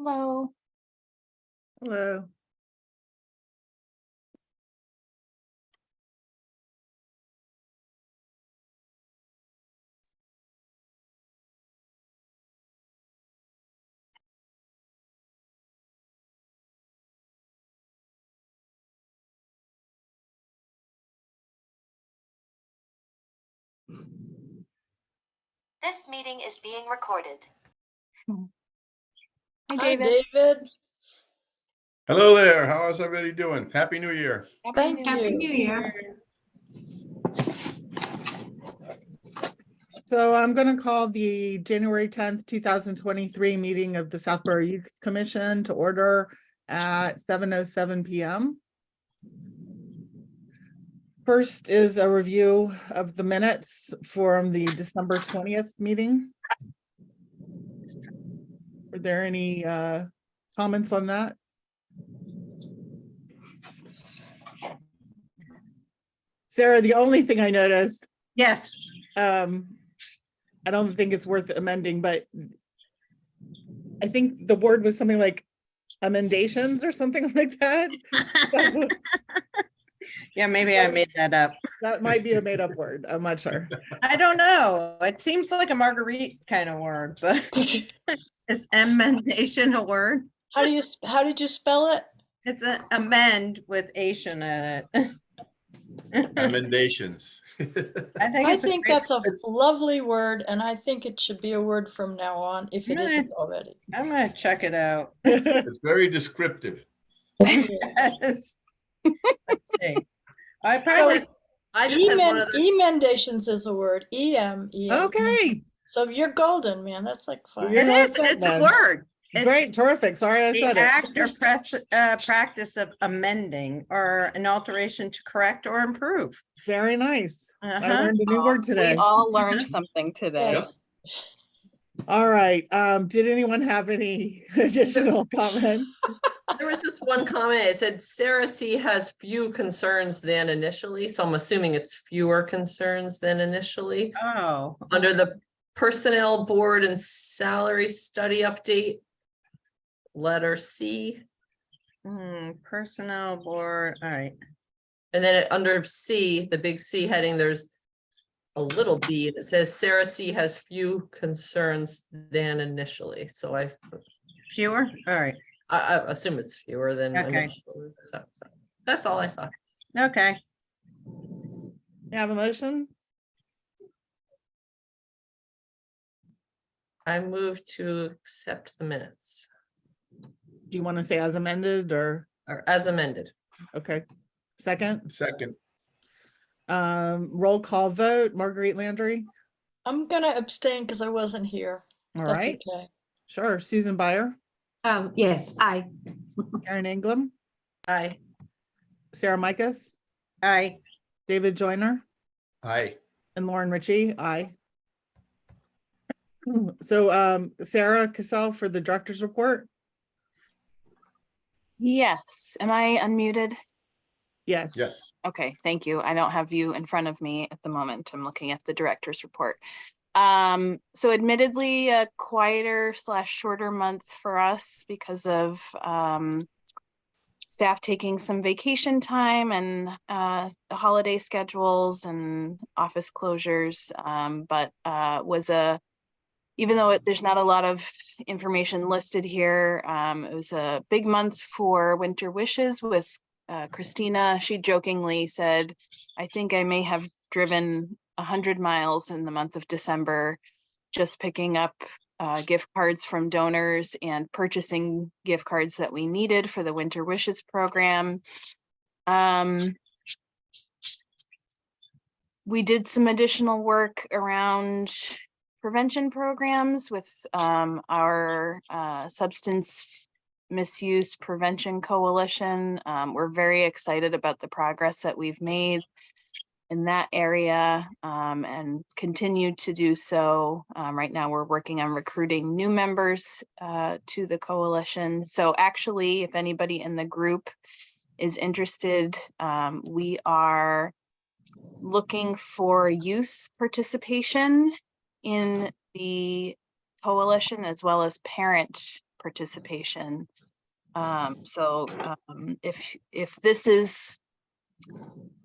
Hello. Hello. This meeting is being recorded. Hi, Hi, David. David. Hello there. How is everybody doing? Happy New Year. Thank Happy you. New Year. So I'm going to call the January 10th, 2023 meeting of the Southborough Youth Commission to order at 7:07 p.m. First is a review of the minutes from the December 20th meeting. Are there any comments on that? Sarah, the only thing I noticed, Yes. I don't think it's worth amending, but I think the word was something like emendations or something like that. Yeah, maybe I made that up. That might be a made up word. I'm not sure. I don't know. It seems like a Marguerite kind of word, but is emendation a word? How did you spell it? It's an amend with Asian in it. Emendations. I it's a think great- that's a lovely word, and I think it should be a word from now on, if it isn't already. I'm gonna check it out. It's very descriptive. Yes. Let's see. I probably I just have one other. Emendations is a word. E-M. Okay. So you're golden, man. That's like fine. You're it all is. set It's a then. word. Great, It's terrific. Sorry I the said it. act or practice of amending or an alteration to correct or improve. Very nice. I Uh-huh. learned a new word today. We all learned something today. Yes. All right. Did anyone have any additional comments? There was just one comment. It said Sarah C has few concerns than initially. So I'm assuming it's fewer concerns than initially. Oh, Under the personnel board and salary study update, letter C. personnel board. All right. And then under C, the big C heading, there's a little b that says Sarah C has few concerns than initially. So I Fewer? All right. assume it's fewer than Okay. initially. So that's all I saw. Okay. You have a motion? I move to accept the minutes Do you want to say as amended or, or as amended. okay. Second, Second, roll call vote, Marguerite Landry. I'm going to abstain because I wasn't here. All That's right, okay. sure. Susan Byer, Yes, I. Karen Ingram, Aye. Sarah Micas, Aye. David Joyner, aye. and Lauren Ritchie. Aye. So Sarah Cassell for the director's report. Yes. Am I unmuted? Yes. Yes. Okay, thank you. I don't have you in front of me at the moment. I'm looking at the director's report. So admittedly a quieter / shorter month for us because of staff taking some vacation time and holiday schedules and office closures, but even though there's not a lot of information listed here, it was a big month for Winter Wishes with Christina. She jokingly said, I think I may have driven 100 miles in the month of December, just picking up gift cards from donors and purchasing gift cards that we needed for the Winter Wishes program. We did some additional work around prevention programs with our Substance Misuse Prevention Coalition. We're very excited about the progress that we've made in that area and continue to do so. Right now we're working on recruiting new members to the coalition. So actually, if anybody in the group is interested, we are looking for youth participation in the coalition as well as parent participation. So if this is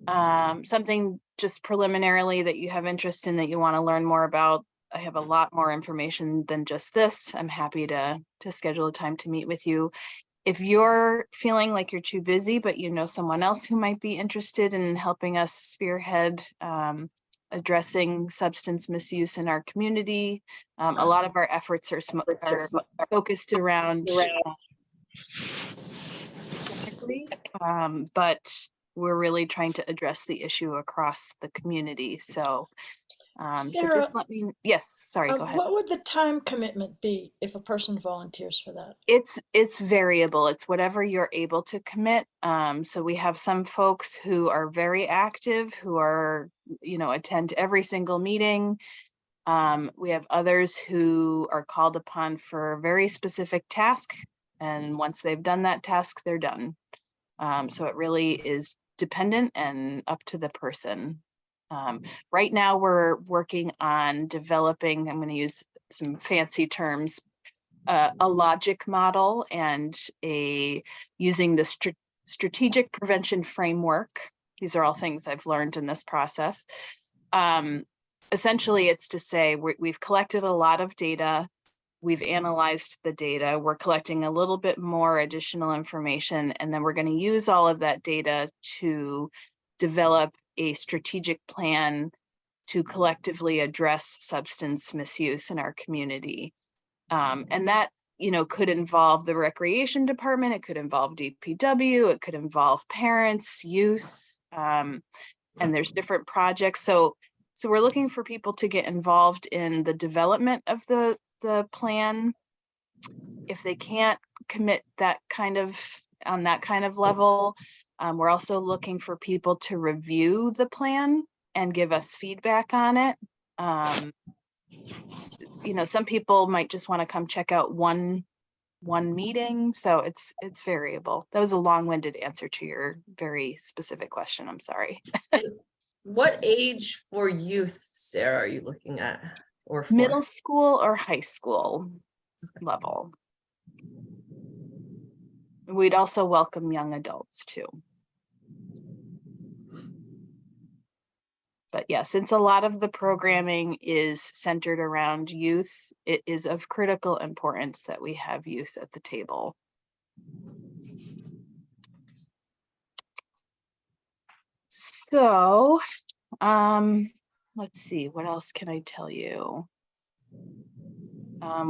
something just preliminarily that you have interest in, that you want to learn more about, I have a lot more information than just this. I'm happy to schedule a time to meet with you. If you're feeling like you're too busy, but you know someone else who might be interested in helping us spearhead addressing substance misuse in our community, a lot of our efforts are focused around but we're really trying to address the issue across the community. So, so Sarah, just let me, yes, sorry, go ahead. what would the time commitment be if a person volunteers for that? It's variable. It's whatever you're able to commit. So we have some folks who are very active, who are, attend every single meeting. We have others who are called upon for a very specific task. And once they've done that task, they're done. So it really is dependent and up to the person. Right now we're working on developing, I'm going to use some fancy terms, a logic model and using the strategic prevention framework. These are all things I've learned in this process. Essentially, it's to say we've collected a lot of data. We've analyzed the data. We're collecting a little bit more additional information, and then we're going to use all of that data to develop a strategic plan to collectively address substance misuse in our community. And that, could involve the recreation department. It could involve DPW. It could involve parents, youth, and there's different projects. So we're looking for people to get involved in the development of the plan. If they can't commit on that kind of level, we're also looking for people to review the plan and give us feedback on it. Some people might just want to come check out one meeting, so it's variable. That was a long-winded answer to your very specific question. I'm sorry. What age for youth, Sarah, are you looking at? Or for? Middle school or high school level. We'd also welcome young adults too. But yeah, since a lot of the programming is centered around youth, it is of critical importance that we have youth at the table. So, let's see, what else can I tell you?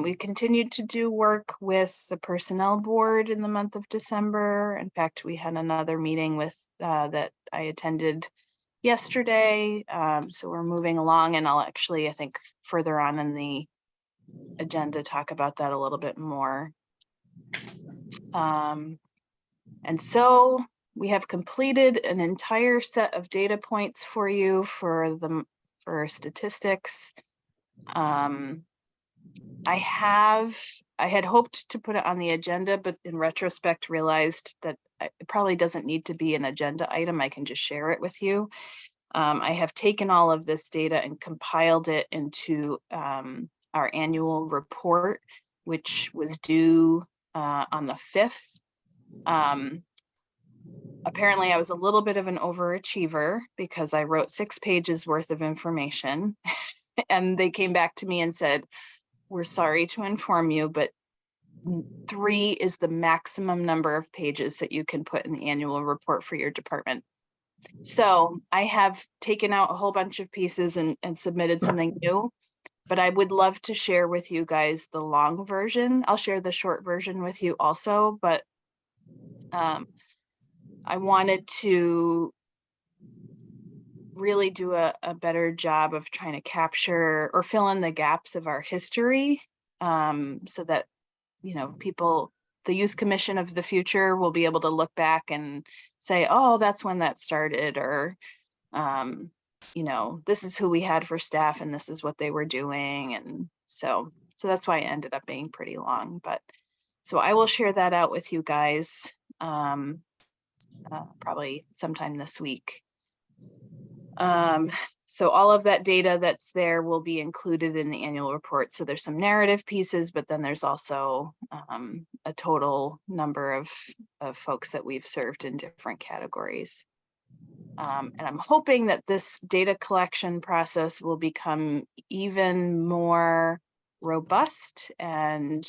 We continued to do work with the personnel board in the month of December. In fact, we had another meeting with that I attended yesterday. So we're moving along, and I'll actually, I think, further on in the agenda talk about that a little bit more. And so we have completed an entire set of data points for you for statistics. I had hoped to put it on the agenda, but in retrospect realized that it probably doesn't need to be an agenda item. I can just share it with you. I have taken all of this data and compiled it into our annual report, which was due on the 5th. Apparently I was a little bit of an overachiever because I wrote 6 pages worth of information and they came back to me and said, "We're sorry to inform you, but 3 is the maximum number of pages that you can put in the annual report for your department." So I have taken out a whole bunch of pieces and submitted something new, but I would love to share with you guys the long version. I'll share the short version with you also, but I wanted to really do a better job of trying to capture or fill in the gaps of our history, so that, people, the Youth Commission of the future will be able to look back and say, oh, that's when that started, or, this is who we had for staff and this is what they were doing. And so that's why it ended up being pretty long, but so I will share that out with you guys, probably sometime this week. So all of that data that's there will be included in the annual report. So there's some narrative pieces, but then there's also a total number of folks that we've served in different categories. And I'm hoping that this data collection process will become even more robust and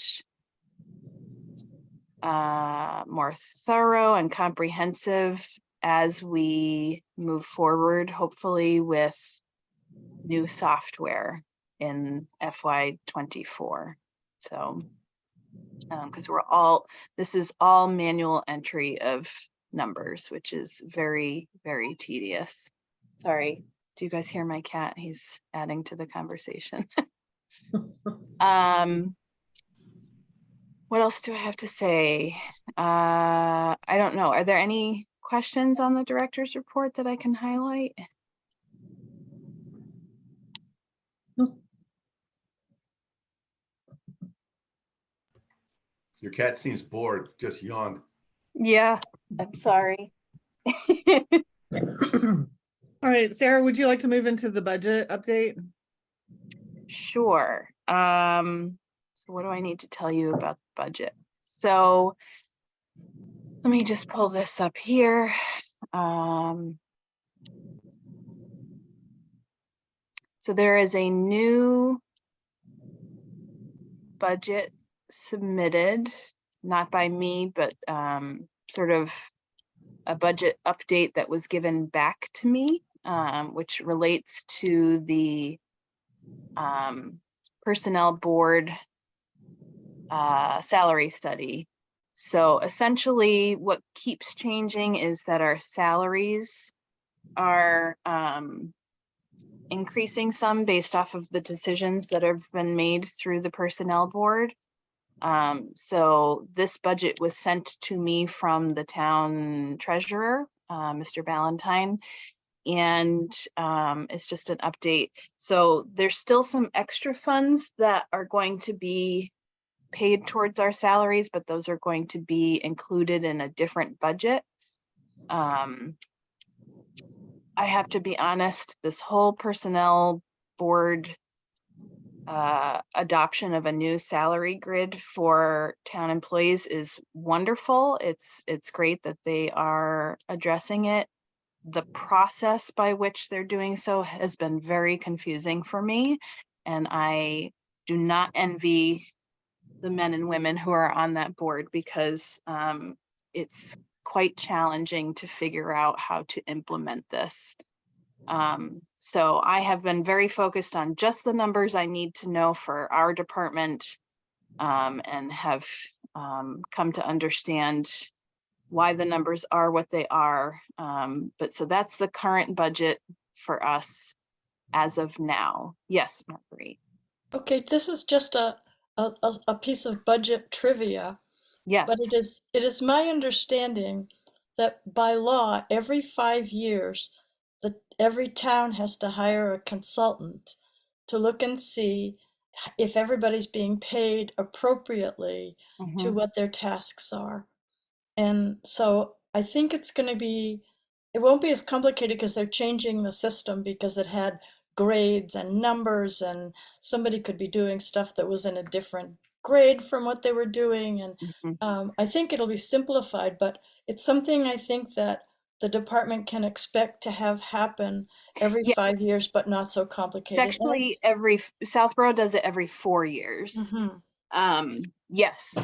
more thorough and comprehensive as we move forward, hopefully with new software in FY24. So, because this is all manual entry of numbers, which is very, very tedious. Sorry, do you guys hear my cat? He's adding to the conversation. What else do I have to say? I don't know. Are there any questions on the director's report that I can highlight? Your cat seems bored, just yawned. Yeah, I'm sorry. All right, Sarah, would you like to move into the budget update? Sure. So what do I need to tell you about the budget? So let me just pull this up here. So there is a new budget submitted, not by me, but sort of a budget update that was given back to me, which relates to the personnel board salary study. So essentially what keeps changing is that our salaries are increasing some based off of the decisions that have been made through the personnel board. So this budget was sent to me from the town treasurer, Mr. Ballantyne, and it's just an update. So there's still some extra funds that are going to be paid towards our salaries, but those are going to be included in a different budget. I have to be honest, this whole personnel board adoption of a new salary grid for town employees is wonderful. It's great that they are addressing it. The process by which they're doing so has been very confusing for me, and I do not envy the men and women who are on that board, because it's quite challenging to figure out how to implement this. So I have been very focused on just the numbers I need to know for our department, and have come to understand why the numbers are what they are. But so that's the current budget for us as of now. Yes, Marguerite. Okay, this is just a piece of budget trivia, Yes. but it is my understanding that by law, every 5 years, every town has to hire a consultant to look and see if everybody's being paid appropriately to Mhm. what their tasks are. And so I think it won't be as complicated because they're changing the system, because it had grades and numbers, and somebody could be doing stuff that was in a different grade from what they were doing. And Mhm. I think it'll be simplified, but it's something I think that the department can expect to have happen every Yes. 5 years, but not so It's complicated. actually Southborough does it every 4 years. Mhm. Yes.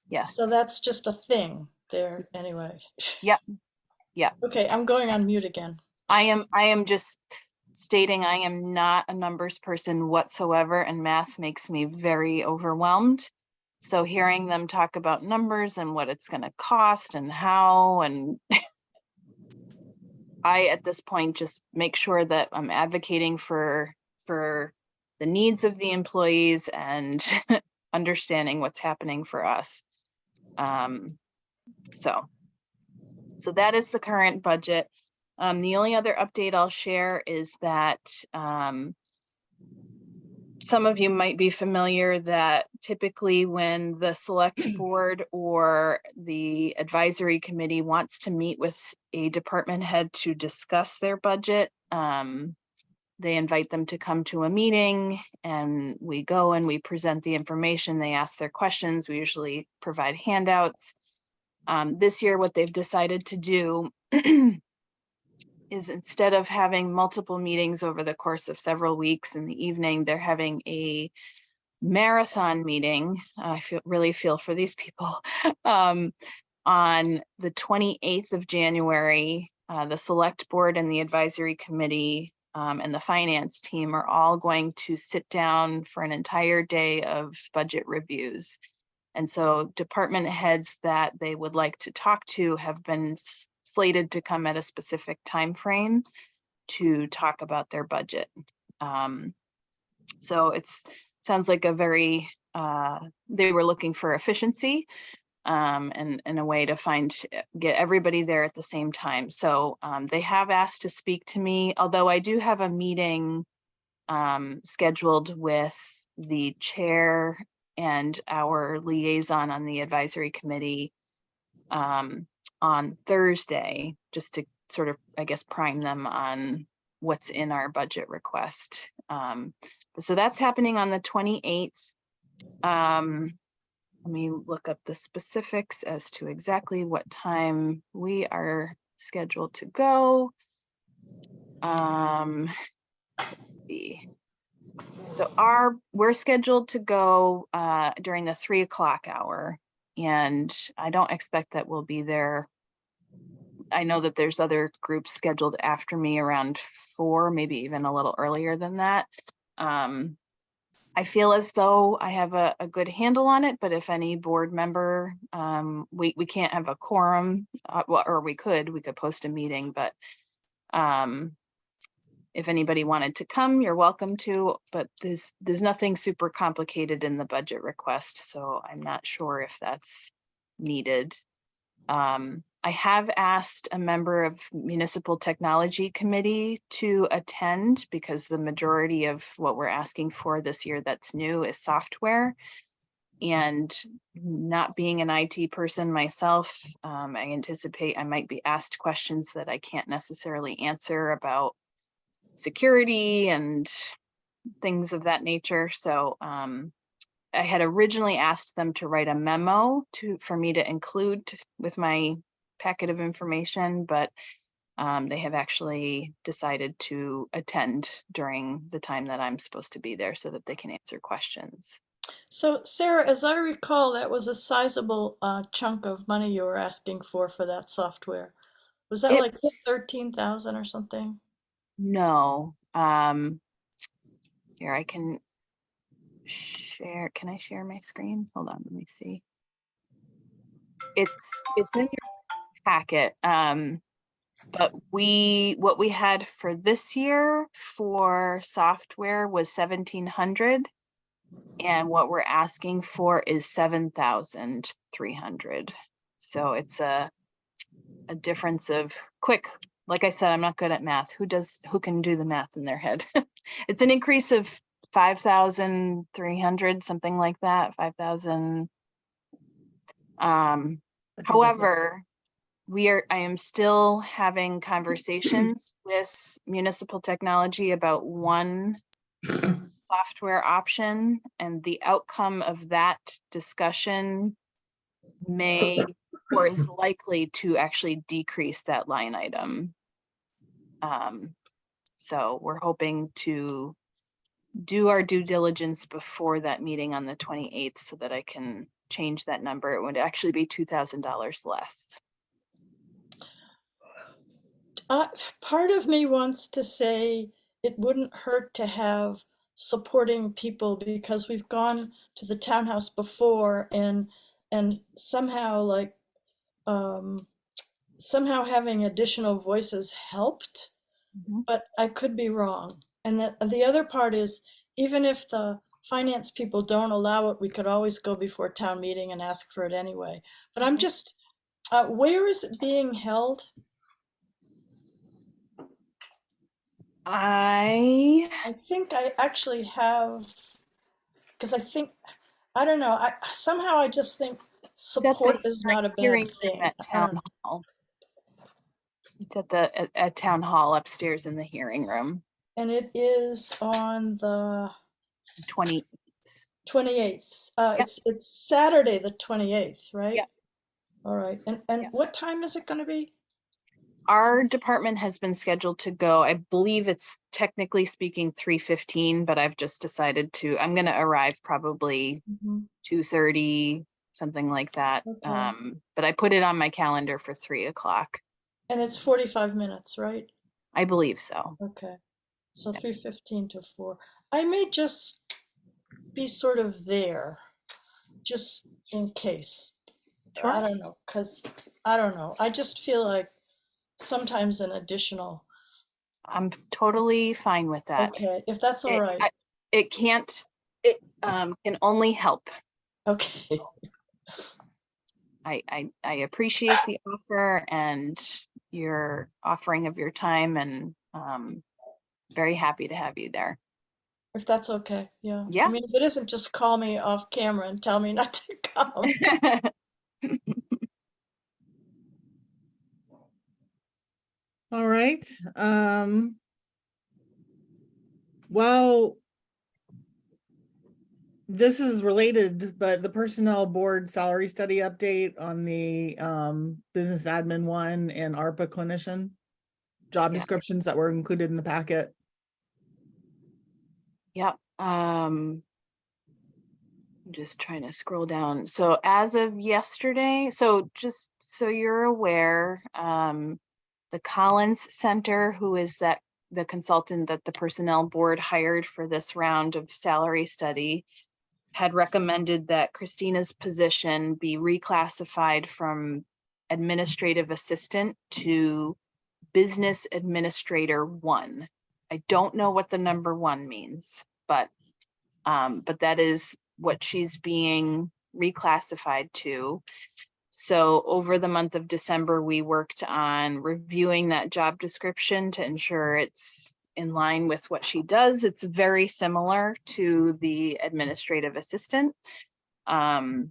Yes. So that's just a thing there anyway. Yep. Yep. Okay, I'm going on mute again. I am just stating I am not a numbers person whatsoever, and math makes me very overwhelmed. So hearing them talk about numbers and what it's going to cost and how, and I at this point just make sure that I'm advocating for the needs of the employees and understanding what's happening for us. So that is the current budget. The only other update I'll share is that some of you might be familiar that typically when the select board or the advisory committee wants to meet with a department head to discuss their budget, they invite them to come to a meeting and we go and we present the information. They ask their questions. We usually provide handouts. This year, what they've decided to do is instead of having multiple meetings over the course of several weeks in the evening, they're having a marathon meeting. I really feel for these people. On the 28th of January, the select board and the advisory committee and the finance team are all going to sit down for an entire day of budget reviews. And so department heads that they would like to talk to have been slated to come at a specific time frame to talk about their budget. So it's sounds like a very, they were looking for efficiency and a way to get everybody there at the same time. So they have asked to speak to me, although I do have a meeting scheduled with the chair and our liaison on the advisory committee on Thursday, just to sort of, I guess, prime them on what's in our budget request. So that's happening on the 28th. Let me look up the specifics as to exactly what time we are scheduled to go. Let's see. So we're scheduled to go during the 3 o'clock hour, and I don't expect that we'll be there. I know that there's other groups scheduled after me around 4, maybe even a little earlier than that. I feel as though I have a good handle on it, but if any board member, we can't have a quorum, or we could post a meeting, but if anybody wanted to come, you're welcome to, but there's nothing super complicated in the budget request, so I'm not sure if that's needed. I have asked a member of Municipal Technology Committee to attend because the majority of what we're asking for this year that's new is software. And not being an IT person myself, I anticipate I might be asked questions that I can't necessarily answer about security and things of that nature. So I had originally asked them to write a memo for me to include with my packet of information, but they have actually decided to attend during the time that I'm supposed to be there so that they can answer questions. So Sarah, as I recall, that was a sizable chunk of money you were asking for that software. Was that like 13,000 or something? No. Here I can share. Can I share my screen? Hold on, let me see. It's in your packet. But what we had for this year for software was 1,700, and what we're asking for is 7,300. So it's a difference of like I said, I'm not good at math. Who can do the math in their head? It's an increase of 5,300, something like that, 5,000. However, I am still having conversations with Municipal Technology about one software option, and the outcome of that discussion may or is likely to actually decrease that line item. So we're hoping to do our due diligence before that meeting on the 28th so that I can change that number. It would actually be $2,000 less. Part of me wants to say it wouldn't hurt to have supporting people, because we've gone to the townhouse before and somehow like somehow having additional voices helped, but I could be wrong. And the other part is, even if the finance people don't allow it, we could always go before town meeting and ask for it anyway. But I'm just, where is it being held? I think I actually have because I think, I don't know, somehow I just think support is not a bad Hearing room thing. at I don't town know. hall. It's at town hall upstairs in the hearing room, And it is on the 20. 28th. Yep. It's Saturday, the 28th, right? Yep. All right. And Yep. what time is it going to be? Our department has been scheduled to go, I believe it's technically speaking 3:15, but I've just decided I'm gonna arrive probably Mhm. 2:30, something like that. Okay. But I put it on my calendar for 3 o'clock. And it's 45 minutes, right? I believe so. Okay. So Yep. 3:15 to 4. I may just be sort of there, just in case. I don't know, because I don't know. I just feel like sometimes an additional. I'm totally fine with that. Okay, if that's all right. It can't, it can only help. Okay. I appreciate the offer and your offering of your time, and very happy to have you there. If that's okay, yeah. Yeah. I mean, if it isn't, just call me off camera and tell me not to come. All right. Well, this is related, but the personnel board salary study update on the business admin one and ARPA clinician job Yeah. descriptions that were included in the packet. Yep. Just trying to scroll down. So as of yesterday, so just so you're aware, the Collins Center, who is the consultant that the personnel board hired for this round of salary study, had recommended that Christina's position be reclassified from administrative assistant to business administrator 1. I don't know what the number 1 means, but that is what she's being reclassified to. So over the month of December, we worked on reviewing that job description to ensure it's in line with what she does. It's very similar to the administrative assistant, but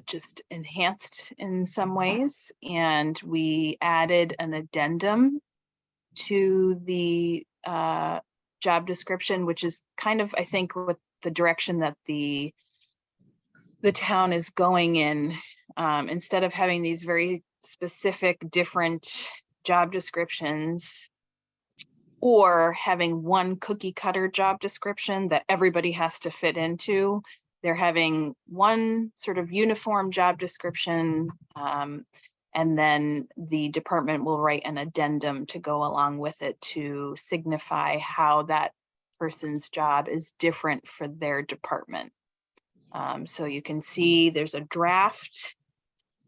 just enhanced in some ways. And we added an addendum to the job description, which is kind of, I think, with the direction that the town is going in. Instead of having these very specific different job descriptions, or having one cookie cutter job description that everybody has to fit into, they're having one sort of uniform job description, and then the department will write an addendum to go along with it to signify how that person's job is different for their department. So you can see there's a draft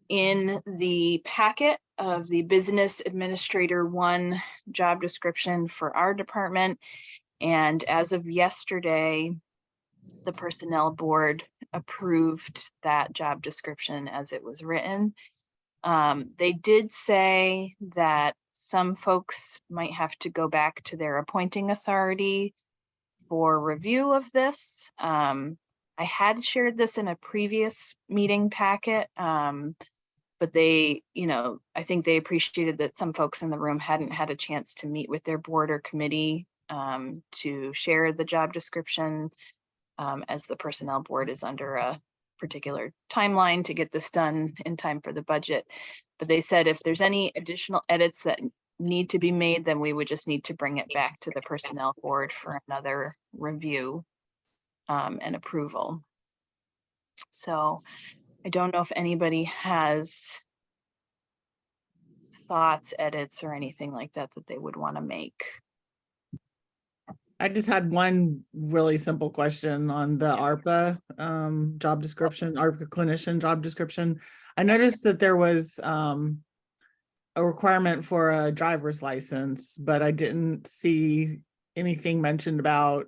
in the packet of the business administrator 1 job description for our department. And as of yesterday, the personnel board approved that job description as it was written. They did say that some folks might have to go back to their appointing authority for review of this. I had shared this in a previous meeting packet, but they, I think they appreciated that some folks in the room hadn't had a chance to meet with their board or committee to share the job description, as the personnel board is under a particular timeline to get this done in time for the budget. But they said if there's any additional edits that need to be made, then we would just need to bring it back to the personnel board for another review and approval. So I don't know if anybody has thoughts, edits, or anything like that that they would want to make. I just had one really simple question on the ARPA job description, ARPA clinician job description. I noticed that there was a requirement for a driver's license, but I didn't see anything mentioned about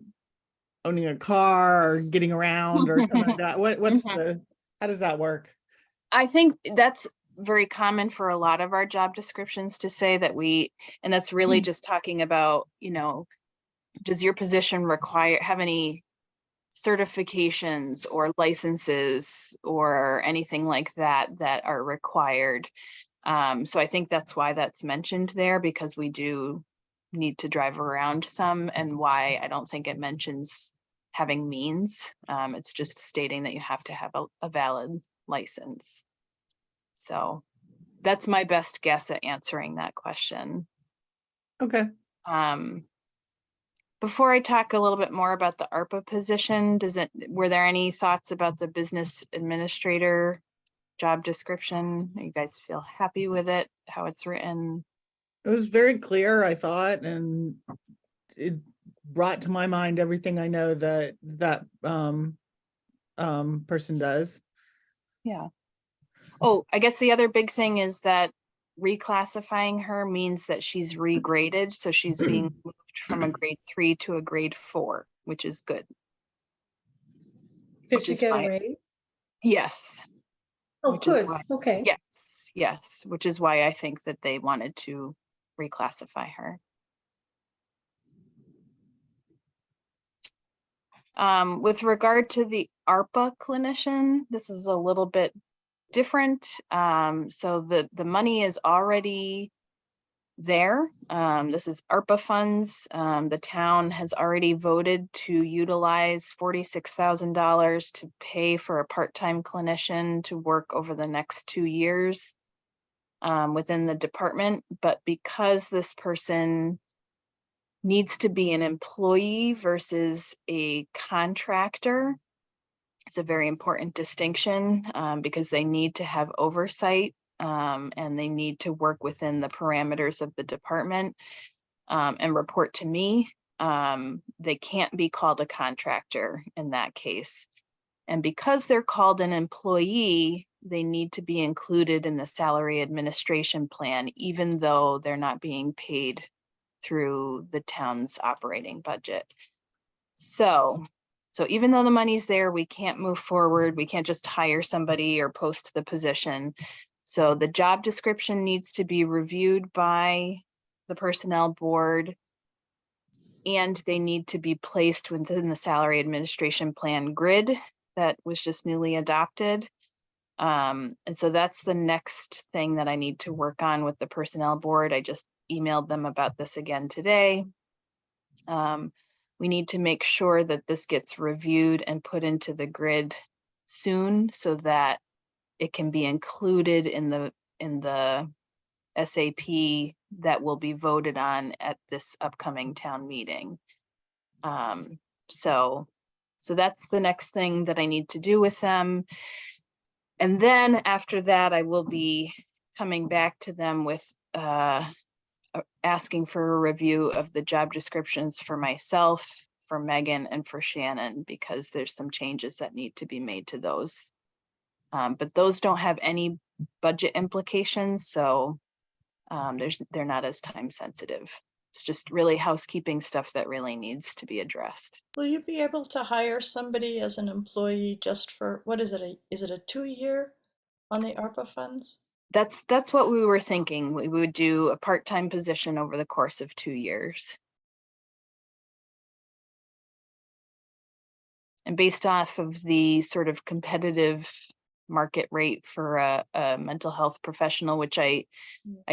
owning a car or getting around or something like that. What's how does that work? I think that's very common for a lot of our job descriptions to say that and that's really just talking about, does your position have any certifications or licenses or anything like that that are required. So I think that's why that's mentioned there, because we do need to drive around some, and why I don't think it mentions having means. It's just stating that you have to have a valid license. So that's my best guess at answering that question. Okay. Before I talk a little bit more about the ARPA position, were there any thoughts about the business administrator job description? You guys feel happy with it, how it's written? It was very clear, I thought, and it brought to my mind everything I know that person does. Yeah. Oh, I guess the other big thing is that reclassifying her means that she's regraded. So she's being moved from a grade 3 to a grade 4, which is good. Did Which she is get a why- raise? Yes. Oh, which is good. why- Okay. Yes, which is why I think that they wanted to reclassify her. With regard to the ARPA clinician, this is a little bit different. So the money is already there. This is ARPA funds. The town has already voted to utilize $46,000 to pay for a part-time clinician to work over the next 2 years within the department. But because this person needs to be an employee versus a contractor, it's a very important distinction because they need to have oversight and they need to work within the parameters of the department and report to me. They can't be called a contractor in that case. And because they're called an employee, they need to be included in the salary administration plan, even though they're not being paid through the town's operating budget. So even though the money's there, we can't move forward. We can't just hire somebody or post the position. So the job description needs to be reviewed by the personnel board, and they need to be placed within the salary administration plan grid that was just newly adopted. And so that's the next thing that I need to work on with the personnel board. I just emailed them about this again today. We need to make sure that this gets reviewed and put into the grid soon so that it can be included in the SAP that will be voted on at this upcoming town meeting. So that's the next thing that I need to do with them. And then after that, I will be coming back to them with asking for a review of the job descriptions for myself, for Megan, and for Shannon, because there's some changes that need to be made to those. But those don't have any budget implications, so they're not as time sensitive. It's just really housekeeping stuff that really needs to be addressed. Will you be able to hire somebody as an employee just for, what is it, is it a 2-year on the ARPA funds? That's what we were thinking. We would do a part-time position over the course of 2 years. And based off of the sort of competitive market rate for a mental health professional, which I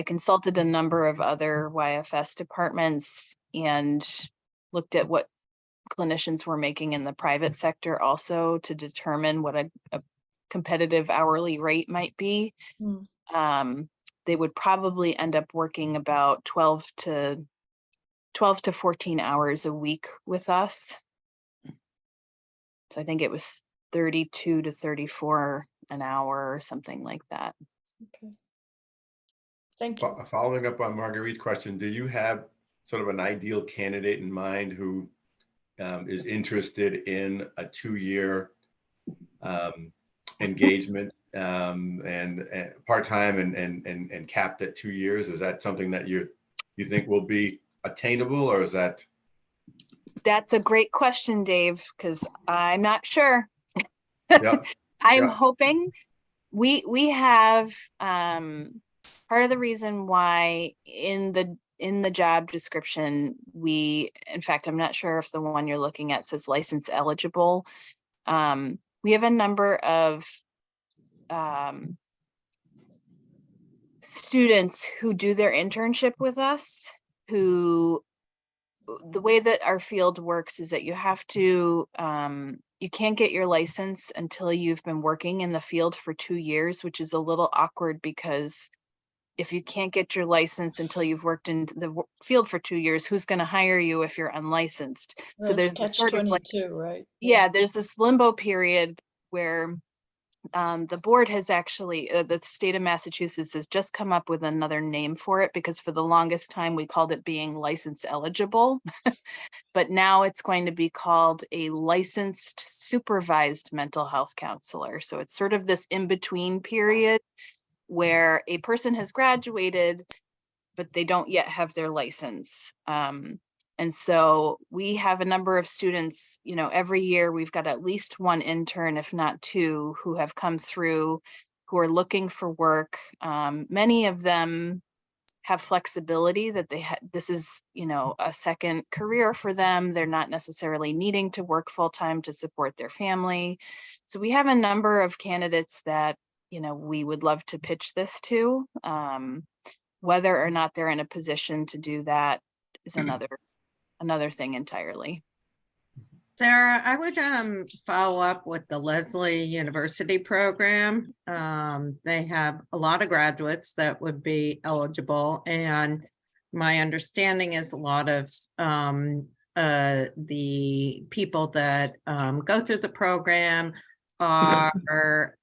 consulted a number of other YFS departments and looked at what clinicians were making in the private sector also to determine what a competitive hourly rate might be. They would probably end up working about 12 to 14 hours a week with us. So I think it was 32 to 34 an hour or something like that. Okay. Thank you. Following up on Marguerite's question, do you have sort of an ideal candidate in mind who is interested in a 2-year engagement and part-time and capped at 2 years? Is that something that you think will be attainable, or is that? That's a great question, Dave, because I'm not sure. Yeah. I'm Yeah. hoping we have part of the reason why in in the job description, in fact, I'm not sure if the one you're looking at says license eligible. We have a number of students who do their internship with us, who the way that our field works is that you have to, you can't get your license until you've been working in the field for 2 years, which is a little awkward because if you can't get your license until you've worked in the field for 2 years, who's going to hire you if you're unlicensed? So Right, there's this catch sort of like, 22, right? yeah, there's this limbo period where the board has actually, the state of Massachusetts has just come up with another name for it, because for the longest time we called it being license eligible. But now it's going to be called a licensed supervised mental health counselor. So it's sort of this in-between period where a person has graduated, but they don't yet have their license. And so we have a number of students, you know, every year we've got at least one intern, if not two, who have come through, who are looking for work. Many of them have flexibility that this is, you know, a second career for them. They're not necessarily needing to work full-time to support their family. So we have a number of candidates that, you know, we would love to pitch this to. Whether or not they're in a position to do that is another thing entirely. Sarah, I would follow up with the Lesley University program. They have a lot of graduates that would be eligible, and my understanding is a lot of the people that go through the program are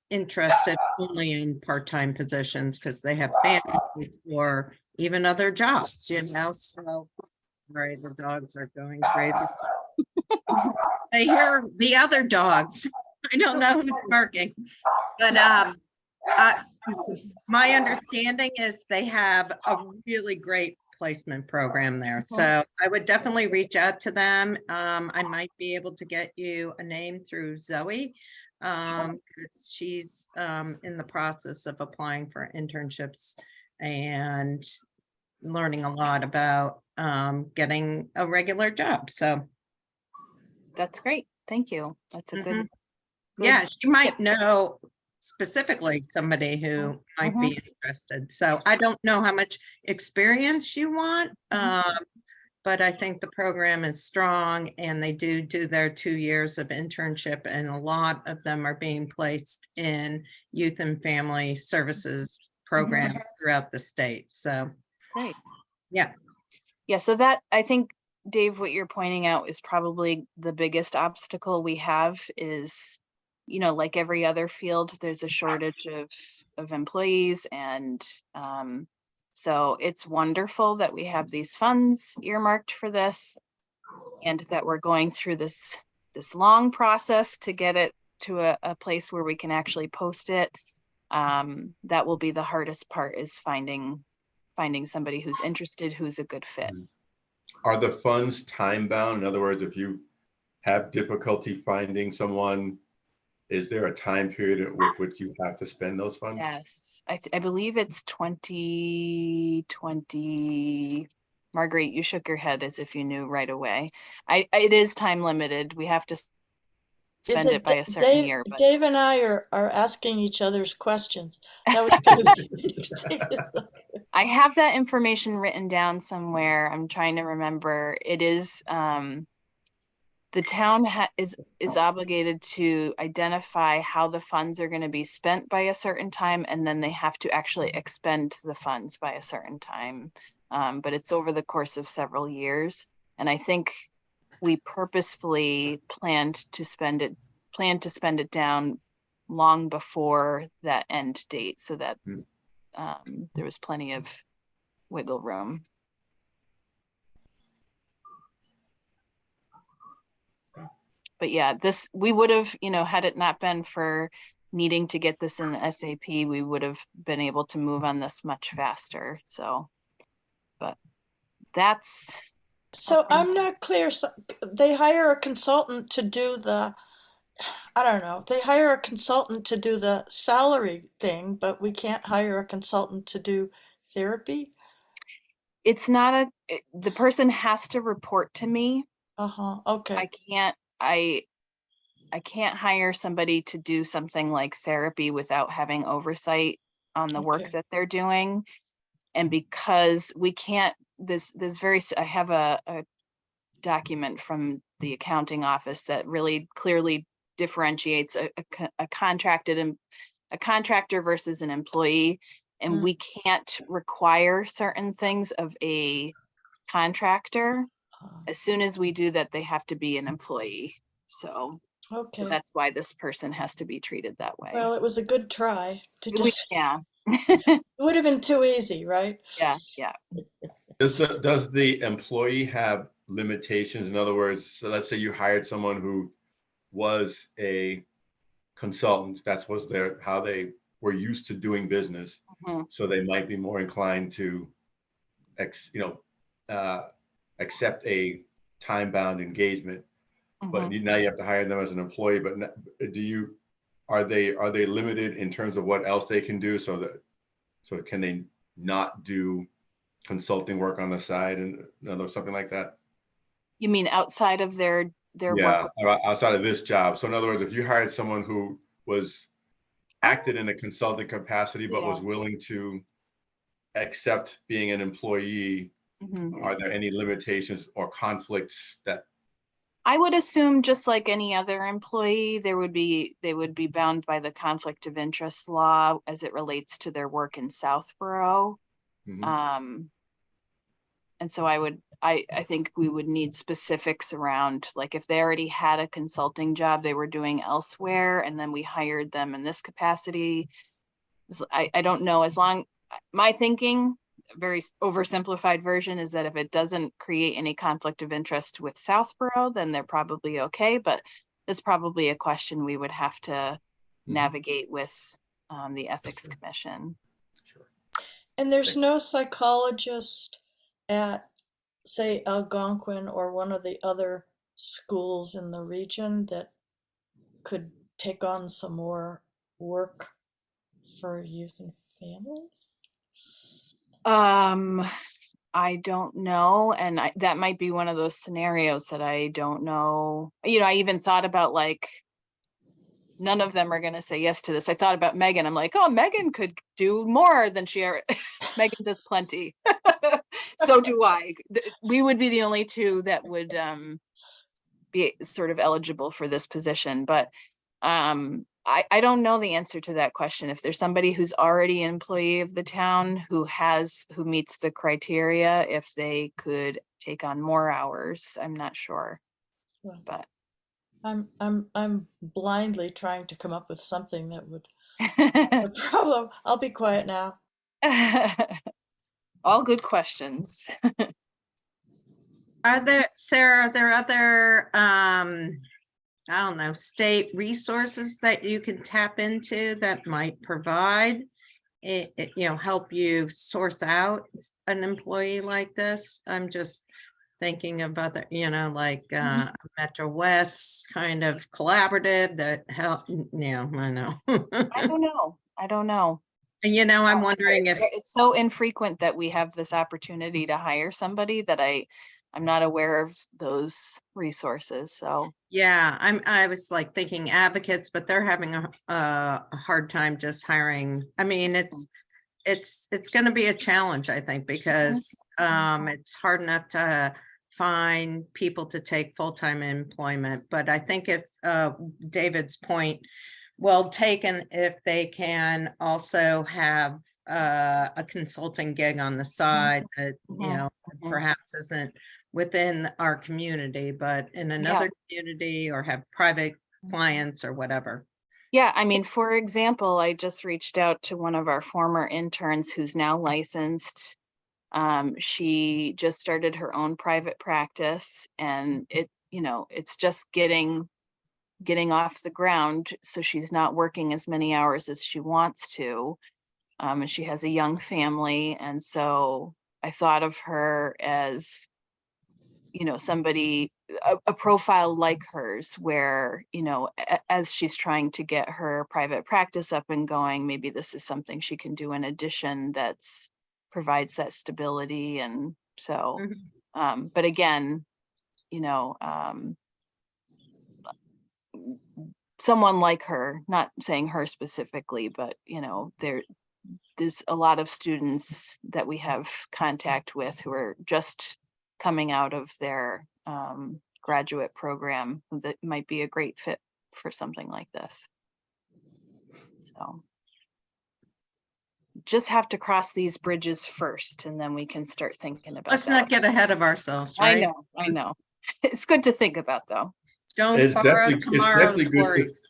interested only in part-time positions because they have families or even other jobs, you know. So, sorry, the dogs are going crazy. I hear the other dogs. I don't know who's barking, but my understanding is they have a really great placement program there. So I would definitely reach out to them. I might be able to get you a name through Zoe. She's in the process of applying for internships and learning a lot about getting a regular job. So That's great. Thank you. That's a good. yeah, she might know specifically somebody who might be interested. So I don't know how much experience you want, but I think the program is strong and they do their 2 years of internship, and a lot of them are being placed in youth and family services programs throughout the state. So That's great. yeah. Yeah, so that, I think, Dave, what you're pointing out is probably the biggest obstacle we have is, you know, like every other field, there's a shortage of employees. And so it's wonderful that we have these funds earmarked for this and that we're going through this long process to get it to a place where we can actually post it. That will be the hardest part, is finding somebody who's interested, who's a good fit. Are the funds time bound? In other words, if you have difficulty finding someone, is there a time period with which you have to spend those funds? Yes, I believe it's 2020. Marguerite, you shook your head as if you knew right away. It is time limited. We have to spend it by a certain year. But Dave and I are asking each other's questions. That was going to be the next thing. I have that information written down somewhere. I'm trying to remember. It is the town is obligated to identify how the funds are going to be spent by a certain time, and then they have to actually expend the funds by a certain time. But it's over the course of several years, and I think we purposefully planned to spend it down long before that end date, so that there was plenty of wiggle room. But yeah, we would have, you know, had it not been for needing to get this in the SAP, we would have been able to move on this much faster. So, but that's. So I'm not clear. So they hire a consultant to do the, I don't know, they hire a consultant to do the salary thing, but we can't hire a consultant to do therapy? It's not the person has to report to me. Uh-huh, okay. I can't hire somebody to do something like therapy without having oversight on the work Okay. that they're doing. And because we can't, I have a document from the accounting office that really clearly differentiates a contractor versus an employee. And Mm. we can't require certain things of a contractor. As soon as we do that, they have to be an employee. So Okay, that's why this person has to be treated that way. well, it was a good try to We- just, yeah, it would have been too easy, right? yeah. Does the employee have limitations? In other words, so let's say you hired someone who was a consultant, that was how they were used to doing business. Mhm. So they might be more inclined to accept a time-bound engagement. But Mhm. now you have to hire them as an employee, but are they limited in terms of what else they can do, so can they not do consulting work on the side and something like that? You mean outside of their Yeah, work? outside of this job. So in other words, if you hired someone who acted in a consulting capacity, but was Yeah. willing to accept being an employee, Mhm. are there any limitations or conflicts that? I would assume, just like any other employee, they would be bound by the conflict of interest law as it relates to their work in Southborough. Mhm. And so I think we would need specifics around, like, if they already had a consulting job they were doing elsewhere, and then we hired them in this capacity. I don't know, my thinking, very oversimplified version, is that if it doesn't create any conflict of interest with Southborough, then they're probably okay, but that's probably a question we would have to navigate with the Ethics Commission. Sure. And there's Thanks. no psychologist at, say, Algonquin or one of the other schools in the region that could take on some more work for youth and families? I don't know, and that might be one of those scenarios that I don't know. I even thought about, like, none of them are going to say yes to this. I thought about Megan. I'm like, oh, Megan could do more than Megan does plenty. So do I. We would be the only two that would be sort of eligible for this position. But I don't know the answer to that question. If there's somebody who's already an employee of the town who meets the criteria, if they could take on more hours, I'm not sure. Well, But I'm blindly trying to come up with something that would the problem. I'll be quiet now. all good questions. Sarah, are there other, I don't know, state resources that you can tap into that might provide help you source out an employee like this? I'm just thinking of other, like Metro West kind of collaborative that help, I know. I don't know. And I'm wondering if, It's so infrequent that we have this opportunity to hire somebody that I'm not aware of those resources. So yeah, I was like thinking advocates, but they're having a hard time just hiring. I mean, it's going to be a challenge, I think, because it's hard enough to find people to take full-time employment. But I think if David's point, well taken, if they can also have a consulting gig on the side that, perhaps isn't within our community, but in another community, or have private clients or whatever. Yeah, I mean, for example, I just reached out to one of our former interns who's now licensed. She just started her own private practice, and it's just getting off the ground. So she's not working as many hours as she wants to. And she has a young family. And so I thought of her as, somebody, a profile like hers, where, as she's trying to get her private practice up and going, maybe this is something she can do in addition that's provides that stability. And so, Mhm. but again, you know, someone like her, not saying her specifically, but you know, there's a lot of students that we have contact with who are just coming out of their graduate program that might be a great fit for something like this. So just have to cross these bridges first, and then we can start thinking about Let's that. not get ahead of ourselves, I right? know. It's good to think about, though. Don't It's borrow definitely tomorrow's good to, worries.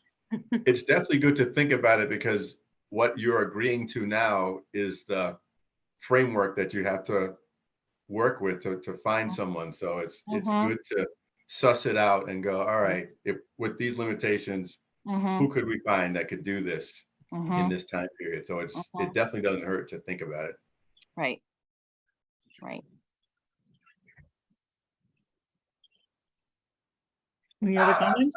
it's definitely good to think about it, because what you're agreeing to now is the framework that you have to work with to find someone. So it's Mhm. good to suss it out and go, all right, if with these limitations, Mhm. who could we find that could do this in Mhm. this time period? So it Mhm. definitely doesn't hurt to think about it. Right. Right. Any other comments?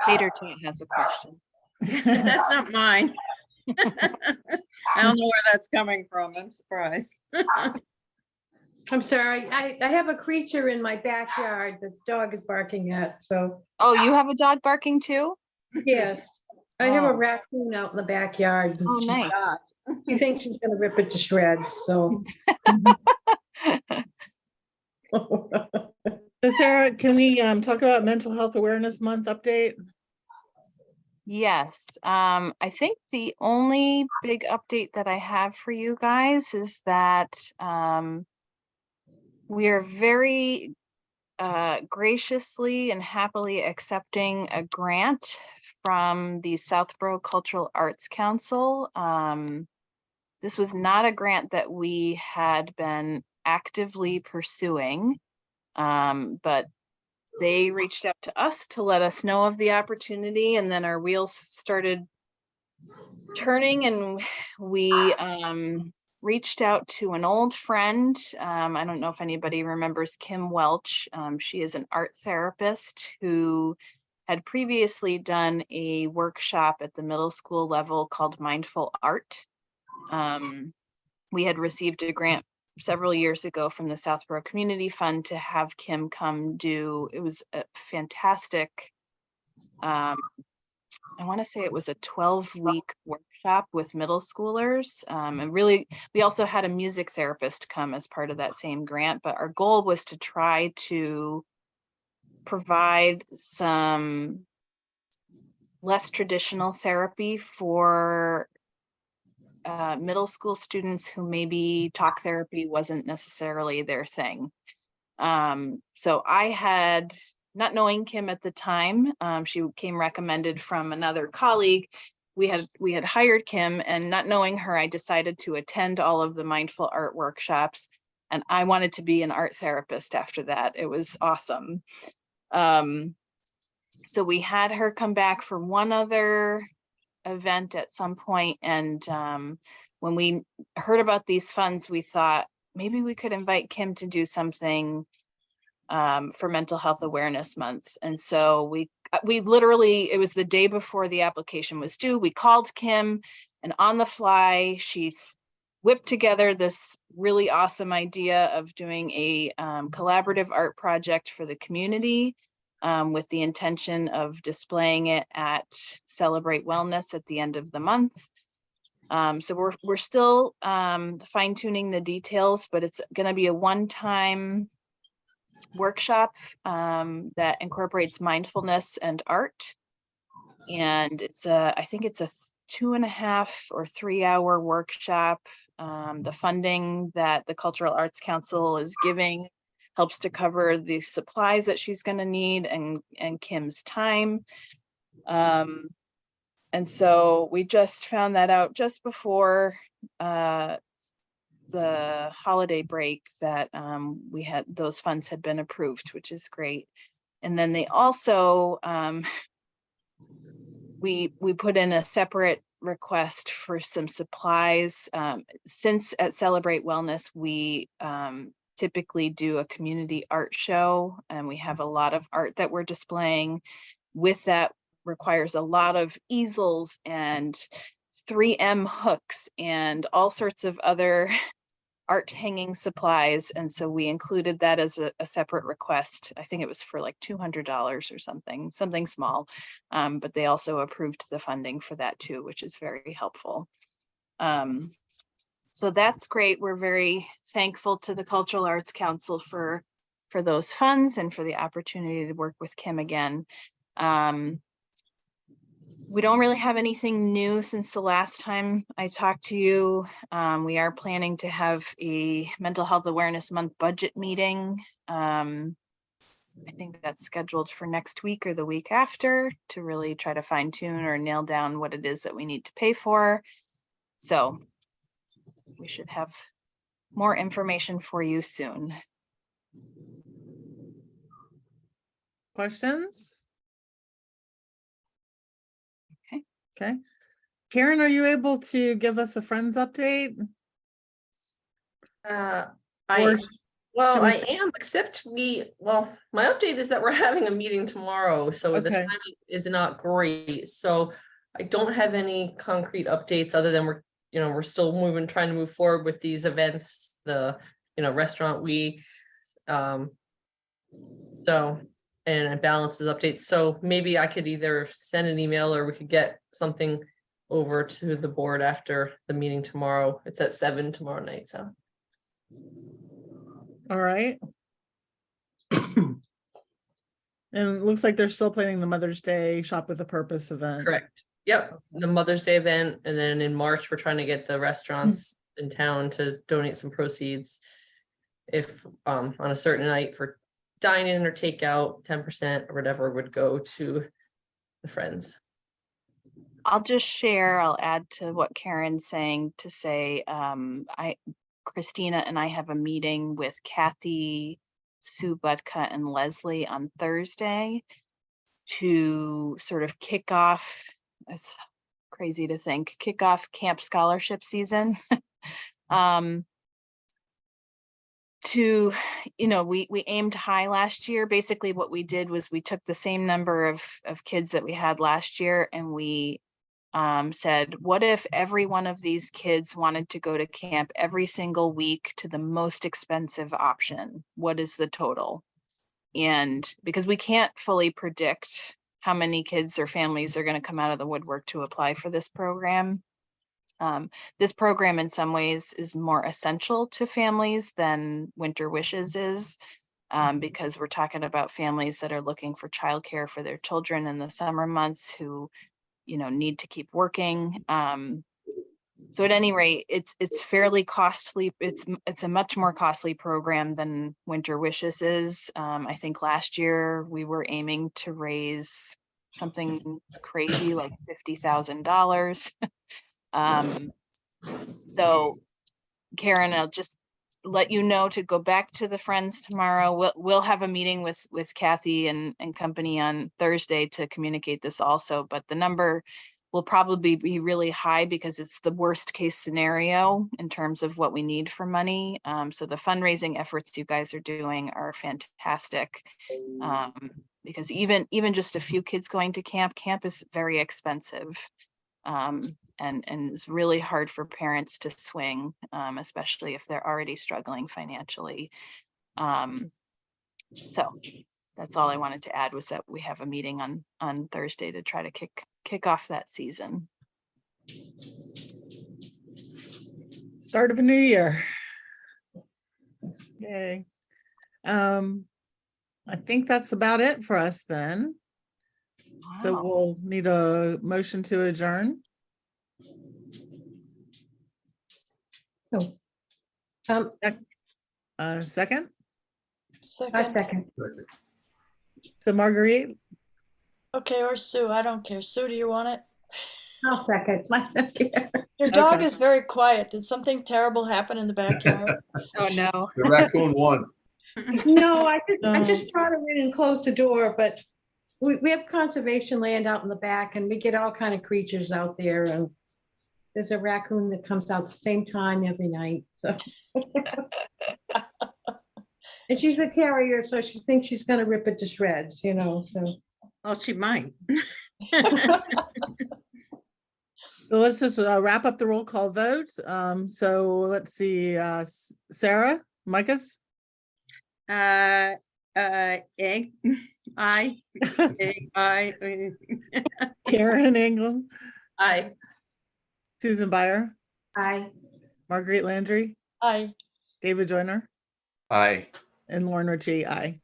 Tater Tot has a question. That's not mine. I don't know where that's coming from. I'm surprised. I'm sorry, I have a creature in my backyard that the dog is barking at, so, Oh, you have a dog barking too? yes. I have a Oh. raccoon out in the backyard. and Oh, she's nice. got- She thinks she's gonna rip it to shreds, so. So Sarah, can we talk about Mental Health Awareness Month update? Yes, I think the only big update that I have for you guys is that we are very graciously and happily accepting a grant from the Southborough Cultural Arts Council. This was not a grant that we had been actively pursuing, but they reached out to us to let us know of the opportunity, and then our wheels started turning, and we reached out to an old friend. I don't know if anybody remembers Kim Welch. She is an art therapist who had previously done a workshop at the middle school level called Mindful Art. We had received a grant several years ago from the Southborough Community Fund to have Kim come do. It was a fantastic, I want to say it was a 12-week workshop with middle schoolers. And really, we also had a music therapist come as part of that same grant, but our goal was to try to provide some less traditional therapy for middle school students who maybe talk therapy wasn't necessarily their thing. So I had, not knowing Kim at the time, she came recommended from another colleague. We had hired Kim, and not knowing her, I decided to attend all of the mindful art workshops, and I wanted to be an art therapist after that. It was awesome. So we had her come back for one other event at some point, and when we heard about these funds, we thought maybe we could invite Kim to do something for Mental Health Awareness Month. And so we literally, it was the day before the application was due, we called Kim, and on the fly she whipped together this really awesome idea of doing a collaborative art project for the community, with the intention of displaying it at Celebrate Wellness at the end of the month. So we're still fine tuning the details, but it's going to be a one-time workshop that incorporates mindfulness and art. And I think it's a 2.5 or 3 hour workshop. The funding that the Cultural Arts Council is giving helps to cover the supplies that she's going to need, and Kim's time. And so we just found that out just before the holiday break that we had, those funds had been approved, which is great. And then they also, we put in a separate request for some supplies. Since at Celebrate Wellness, we typically do a community art show, and we have a lot of art that we're displaying. With that requires a lot of easels and 3M hooks and all sorts of other art hanging supplies. And so we included that as a separate request. I think it was for like $200 or something small. But they also approved the funding for that too, which is very helpful. So that's great. We're very thankful to the Cultural Arts Council for those funds and for the opportunity to work with Kim again. We don't really have anything new since the last time I talked to you. We are planning to have a Mental Health Awareness Month budget meeting. I think that's scheduled for next week or the week after to really try to fine tune or nail down what it is that we need to pay for. So we should have more information for you soon. Questions? Okay. Okay. Karen, are you able to give us a Friends update? I, Or well, should we I am, except my update is that we're having a meeting tomorrow, so the Okay. timing is not great. So I don't have any concrete updates other than we're still trying to move forward with these events, the, restaurant week. And balances updates. So maybe I could either send an email or we could get something over to the board after the meeting tomorrow. It's at 7 tomorrow night, so. All right. And it looks like they're still planning the Mother's Day Shop with a Purpose event. Correct. Yep, the Mother's Day event, and then in March, we're trying to get the restaurants in town to donate some proceeds. If on a certain night for dine-in or takeout, 10% or whatever would go to the Friends. I'll just share, I'll add to what Karen's saying to say, Christina and I have a meeting with Kathy, Sue Budka, and Leslie on Thursday to sort of kick off, it's crazy to think, kick off camp scholarship season. We aimed high last year. Basically what we did was we took the same number of kids that we had last year and we said, what if every one of these kids wanted to go to camp every single week to the most expensive option? What is the total? And because we can't fully predict how many kids or families are going to come out of the woodwork to apply for this program. This program in some ways is more essential to families than Winter Wishes is, because we're talking about families that are looking for childcare for their children in the summer months who, need to keep working. So at any rate, it's fairly costly. It's a much more costly program than Winter Wishes is. I think last year we were aiming to raise something crazy like $50,000. So Karen, I'll just let you know to go back to the Friends tomorrow. We'll have a meeting with Kathy and company on Thursday to communicate this also, but the number will probably be really high because it's the worst case scenario in terms of what we need for money. So the fundraising efforts you guys are doing are fantastic. Because even just a few kids going to camp is very expensive. And it's really hard for parents to swing, especially if they're already struggling financially. So that's all I wanted to add, was that we have a meeting on Thursday to try to kick off that season. Start of a new year. Yay. I think that's about it for us then. So Wow. we'll need a motion to adjourn. Second. I second. So Marguerite, Okay, or Sue, I don't care. Sue, do you want it? I'll second. Your dog Okay. is very quiet. Did something terrible happen in the backyard? Oh, no. The raccoon won. No, I No. just brought her in and closed the door, but we have conservation land out in the back and we get all kind of creatures out there, and there's a raccoon that comes out the same time every night, so. And she's a terrier, so she thinks she's gonna rip it to shreds, so. Well, she might. So let's just wrap up the roll call vote. So let's see, Sarah, Micus, Egg, I, egg, I. Karen England, Aye. Susan Byer, Aye. Marguerite Landry, Aye. David Joyner, Aye. and Lauren Ritchie, aye.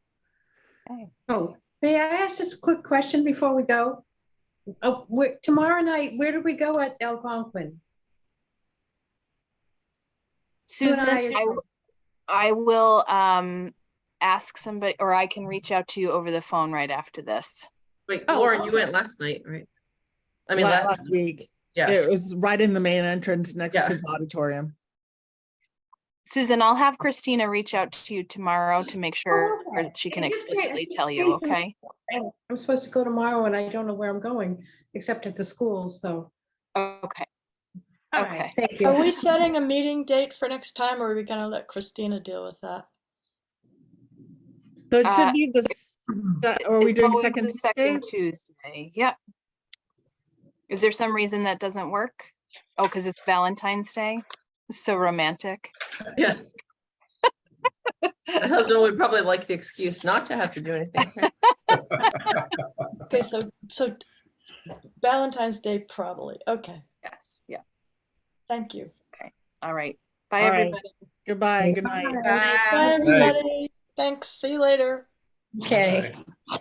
Oh, may I ask just a quick question before we go? Oh, tomorrow night, where do we go at Algonquin? Susan, I- I will ask somebody, or I can reach out to you over the phone right after this. Wait, Oh, Lauren, you okay. went last night, right? I mean, Last week. Yeah. It was right in the main entrance next Yeah. to the auditorium. Susan, I'll have Christina reach out to you tomorrow to make sure okay. she can Yeah, just explicitly wait. tell you, okay? And I'm supposed to go tomorrow and I don't know where I'm going, except at the school, so. Okay, All Okay. right, thank you. Are we setting a meeting date for next time, or are we gonna let Christina deal with that? So it should Uh, be or are we it's doing always second the second Tuesdays? Tuesday, yep. Is there some reason that doesn't work? Oh, because it's Valentine's Day? So romantic. Yeah. My husband would probably like the excuse not to have to do anything. Okay, so Valentine's Day probably. Okay, Yes, yeah, thank you. all right. Bye, All right. everybody. Goodbye, good night. Bye, everybody. Thanks. See you later. Okay. Aye.